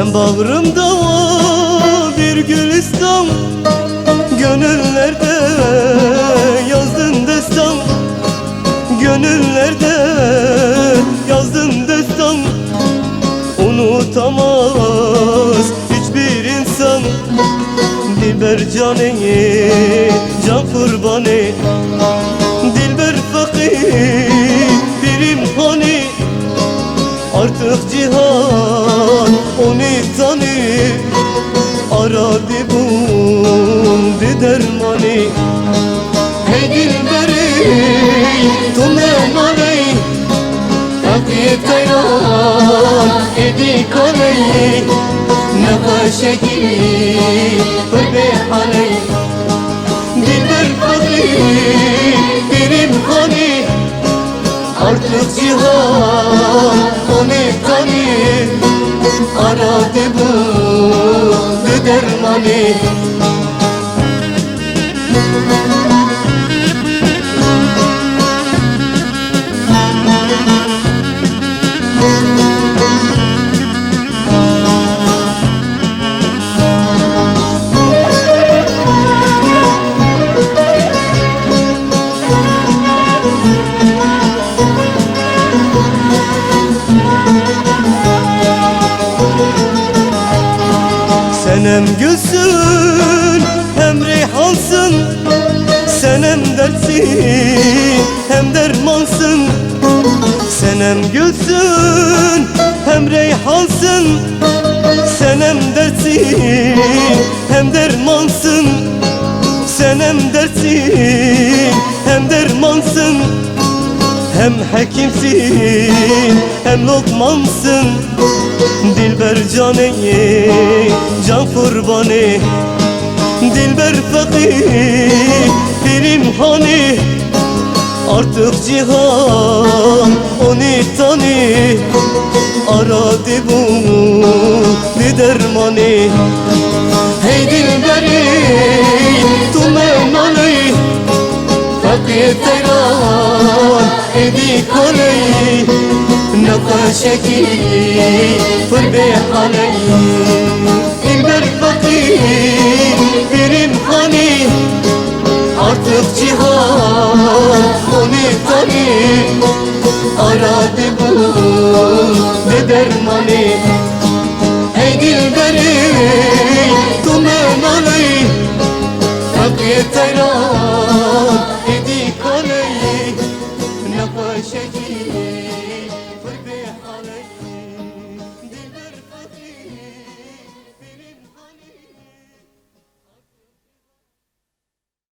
Sen bağrımda bir gülistan, gönüllerde yazdın destan. Gönüllerde yazdın destan. Unutamaz hiçbir insan Dilber canı, can kurbanı. Dilber fakirim hani, artık cihan onu tanır. Aradı buldu dermanı. Hey Dilberi tu mehmanı, fakir tayran edi kanayı. Nefeşeki fırbehanı. Dilber fakirim hani, artık cihan onu tanır. Aradı buldu dermanı. Sen hem gülsün hem reyhansın, sen hem dertsin hem dermansın. Sen hem gülsün hem reyhansın, sen hem dertsin hem dermansın. Sen hem dertsin hem dermansın. Hem hekimsin hem lokmansın. Dilber canı, can kurbanı. Dilber fakirim hani, artık cihan onu tanır. Aradı buldu dermanı. Hey Dilberi tu mehmanı, fakir tayran edi kanayı. Nefeşeki fırbehanı. Dilber fakirim hani, artık cihan onu tanır. Aradı buldu dermanı. Hey Dilberi tu mehmanı, fakir tayran edi kanayı. Nefeşeki